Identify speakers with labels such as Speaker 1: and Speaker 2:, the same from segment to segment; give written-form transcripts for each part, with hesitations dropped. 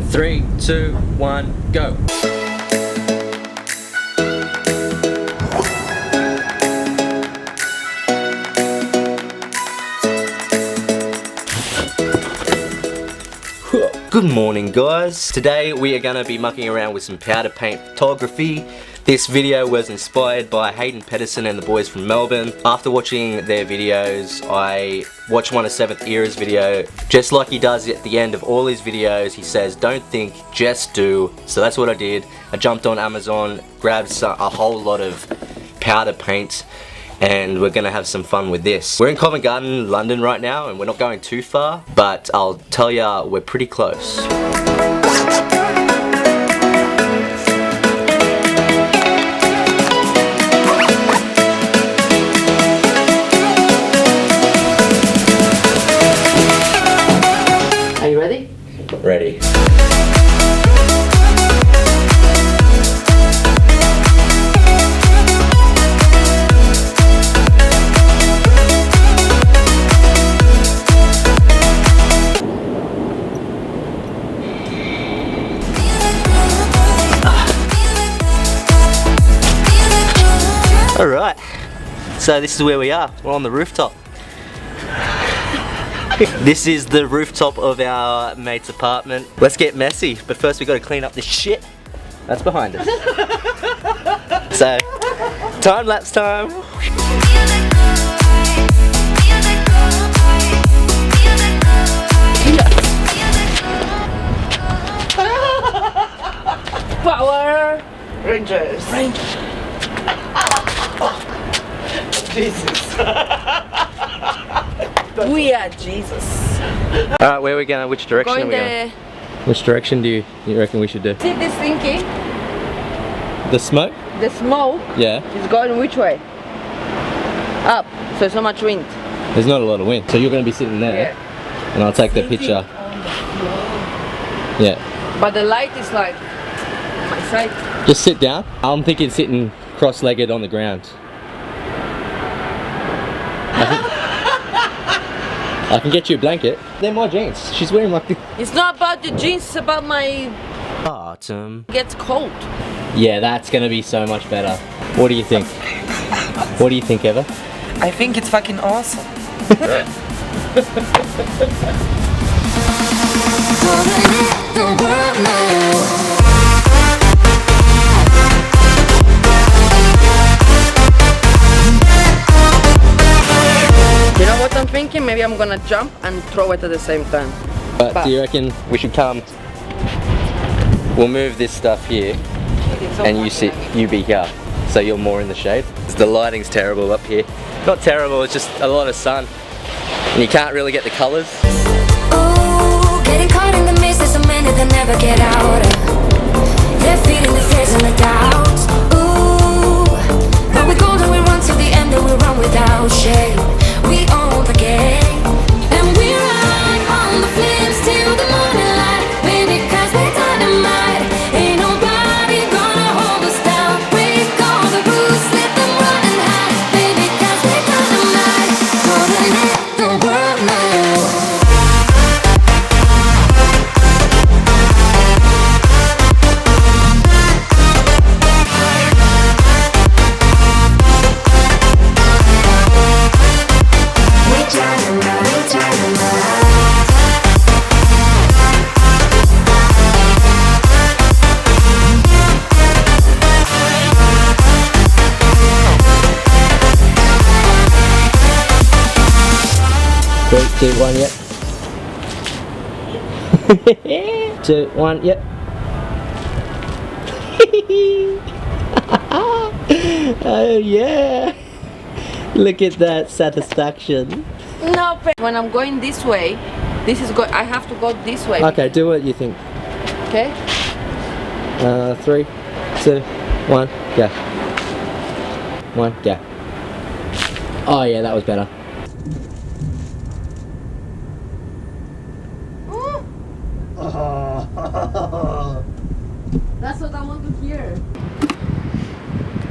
Speaker 1: 3, 2, 1, go. Good morning guys. Today we are going to be mucking around with some powder paint photography. This video was inspired by Hayden Pedersen and the boys from Melbourne. After watching their videos, I watched one of 7th Era's video. Just like he does at the end of all his videos, he says, don't think, just do. So that's what I did. I jumped on Amazon, grabbed a whole lot of powder paint, and we're gonna have some fun with this. We're in Covent Garden, London right now, and we're not going too far, but I'll tell ya, we're pretty close.
Speaker 2: Are you ready?
Speaker 1: Ready. Alright, so this is where we are. We're on the rooftop. This is the rooftop of our mate's apartment. Let's get messy, but first we got to clean up this shit that's behind us. So, time lapse time.
Speaker 2: Power Rangers. Jesus. We are Jesus.
Speaker 1: Alright, where are we going? Which direction
Speaker 2: Going
Speaker 1: are we going? Which direction do you reckon we should do?
Speaker 2: See this thingy?
Speaker 1: The smoke?
Speaker 2: The smoke
Speaker 1: Yeah.
Speaker 2: is going which way? Up. So much wind.
Speaker 1: There's not a lot of wind. So you're going to be sitting there, and I'll take the picture. Yeah.
Speaker 2: But the light is like my side.
Speaker 1: Just sit down. I'm thinking sitting cross-legged on the ground. I can get you a blanket. They're my jeans. She's wearing like the...
Speaker 2: It's not about the jeans, it's about my...
Speaker 1: Autumn.
Speaker 2: It gets cold.
Speaker 1: Yeah, that's gonna be so much better. What do you think? What do you think, Eva?
Speaker 3: I think it's fucking awesome.
Speaker 2: You know what I'm thinking? Maybe I'm gonna jump and throw it at the same time.
Speaker 1: But do you reckon we should come? We'll move this stuff here, and you be here, so you're more in the shade. The lighting's terrible up here. Not terrible, it's just a lot of sun, and you can't really get the colours.
Speaker 4: Ooh, getting caught in the mist, there's so many that never get out. They're feeding the fears and the doubts. Ooh, but we're golden, we run till the end, and we run without shame. We own the game, and we run on the flames till the morning light. Baby, cause we're dynamite. Ain't nobody gonna hold us down. Break all the rules, let them run and hide. Baby, cause we're dynamite. Gonna let the world know.
Speaker 1: Three, 2, 1, yep. 2, 1, yep. Oh yeah! Look at that satisfaction.
Speaker 2: No, when I'm going this way, I have to go this way.
Speaker 1: Okay, do what you think.
Speaker 2: Okay?
Speaker 1: 3, 2, 1, go. 1, go. Oh yeah, that was better.
Speaker 2: That's what I want to hear.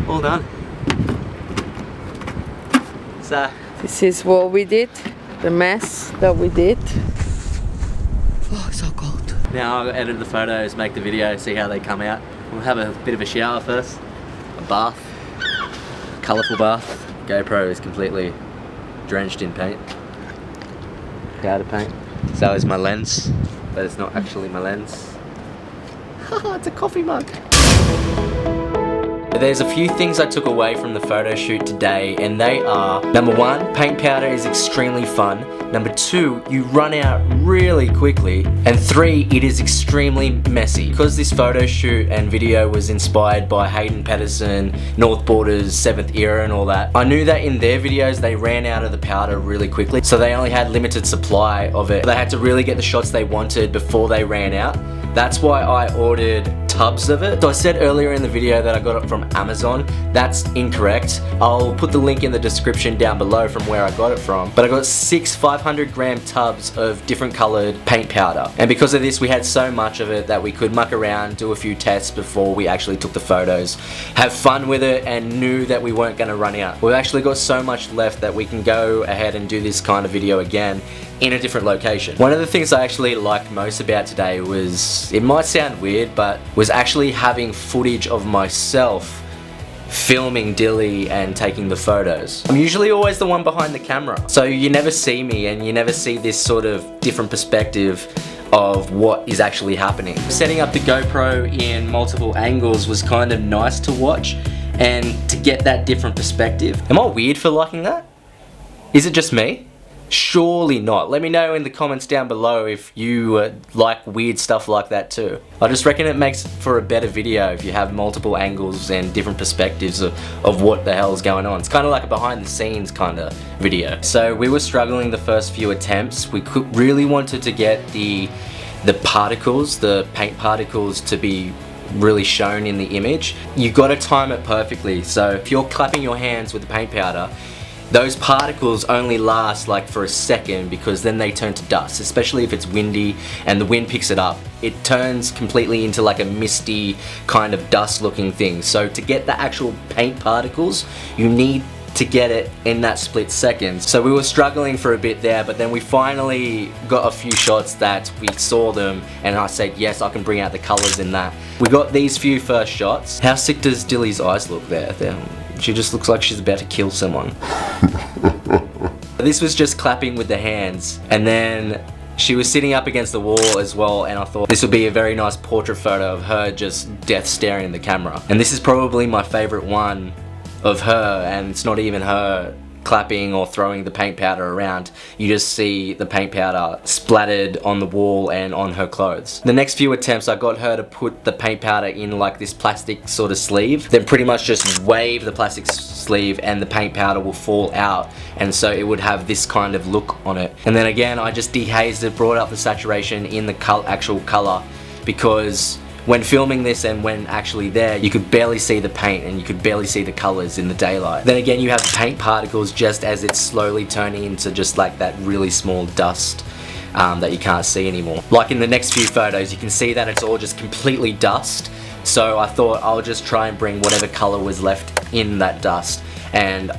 Speaker 1: All done. So
Speaker 2: This is what we did, the mess that we did.
Speaker 1: oh, it's so cold. Now I'll edit the photos, make the video, see how they come out. We'll have a bit of a shower first, a bath, colourful bath. GoPro is completely drenched in paint, powder paint. So is my lens, but it's not actually my lens. Haha, it's a coffee mug. There's a few things I took away from the photo shoot today, and they are: number one, paint powder is extremely fun. Number two, you run out really quickly. And three, it is extremely messy. Because this photo shoot and video was inspired by Hayden Pedersen, North Borders, 7th Era and all that, I knew that in their videos they ran out of the powder really quickly, so they only had limited supply of it. They had to really get the shots they wanted before they ran out. That's why I ordered tubs of it. So I said earlier in the video that I got it from Amazon. That's incorrect. I'll put the link in the description down below from where I got it from. But I got 6 500-gram tubs of different colored paint powder. And because of this, we had so much of it that we could muck around, do a few tests before we actually took the photos, have fun with it, and knew that we weren't gonna run out. We've actually got so much left that we can go ahead and do this kind of video again in a different location. One of the things I actually liked most about today was, it might sound weird, but was actually having footage of myself filming Dilly and taking the photos. I'm usually always the one behind the camera, so you never see me and you never see this sort of different perspective of what is actually happening. Setting up the GoPro in multiple angles was kind of nice to watch and to get that different perspective. Am I weird for liking that? Is it just me? Surely not. Let me know in the comments down below if you like weird stuff like that too. I just reckon it makes for a better video if you have multiple angles and different perspectives of what the hell is going on. It's kind of like a behind the scenes kind of video. So we were struggling the first few attempts. We really wanted to get the particles, the paint particles, to be really shown in the image. You got to time it perfectly. So if you're clapping your hands with the paint powder, those particles only last like for a second, because then they turn to dust, especially if it's windy and the wind picks it up. It turns completely into like a misty kind of dust looking thing. So to get the actual paint particles, you need to get it in that split second. So we were struggling for a bit there, but then we finally got a few shots that we saw them and I said, yes, I can bring out the colors in that. We got these few first shots. How sick does Dilly's eyes look there? She just looks like she's about to kill someone. This was just clapping with the hands, and then she was sitting up against the wall as well, and I thought this would be a very nice portrait photo of her just death staring at the camera. And this is probably my favorite one of her, and it's not even her clapping or throwing the paint powder around. You just see the paint powder splattered on the wall and on her clothes. The next few attempts, I got her to put the paint powder in like this plastic sort of sleeve, then pretty much just wave the plastic sleeve and the paint powder will fall out, and so it would have this kind of look on it. And then again, I just dehazed it, brought up the saturation in the actual color, because when filming this and when actually there, you could barely see the paint and you could barely see the colors in the daylight. Then again, you have paint particles just as it's slowly turning into just like that really small dust that you can't see anymore. Like in the next few photos, you can see that it's all just completely dust. So I thought I'll just try and bring whatever color was left in that dust. And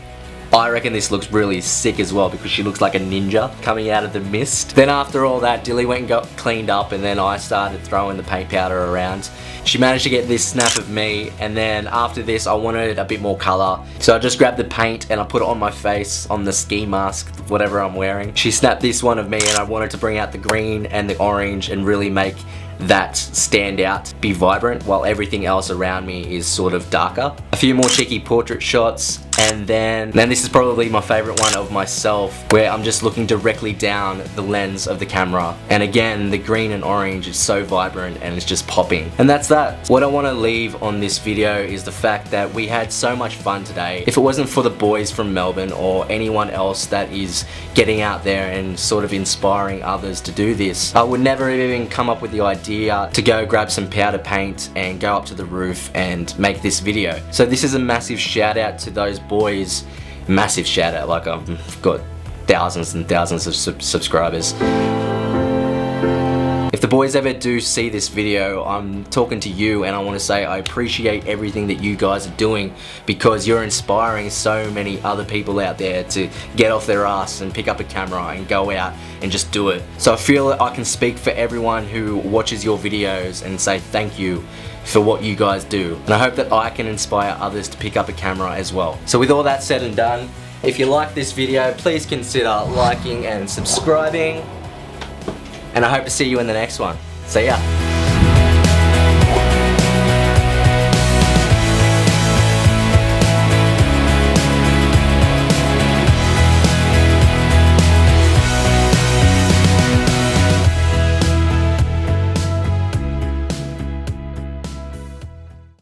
Speaker 1: I reckon this looks really sick as well, because she looks like a ninja coming out of the mist. Then after all that, Dilly went and got cleaned up, and then I started throwing the paint powder around. She managed to get this snap of me, and then after this I wanted a bit more color. So I just grabbed the paint and I put it on my face, on the ski mask, whatever I'm wearing. She snapped this one of me, and I wanted to bring out the green and the orange and really make that stand out, be vibrant, while everything else around me is sort of darker. A few more cheeky portrait shots, and then this is probably my favorite one of myself, where I'm just looking directly down the lens of the camera, and again the green and orange is so vibrant and it's just popping. And that's that. What I want to leave on this video is the fact that we had so much fun today. If it wasn't for the boys from Melbourne or anyone else that is getting out there and sort of inspiring others to do this, I would never even come up with the idea to go grab some powder paint and go up to the roof and make this video. So this is a massive shout out to those boys. Massive shout out, like I've got thousands and thousands of subscribers. If the boys ever do see this video, I'm talking to you and I want to say I appreciate everything that you guys are doing, because you're inspiring so many other people out there to get off their ass and pick up a camera and go out and just do it. So I feel that I can speak for everyone who watches your videos and say thank you for what you guys do, and I hope that I can inspire others to pick up a camera as well. So with all that said and done, if you like this video, please consider liking and subscribing, and I hope to see you in the next one. See ya.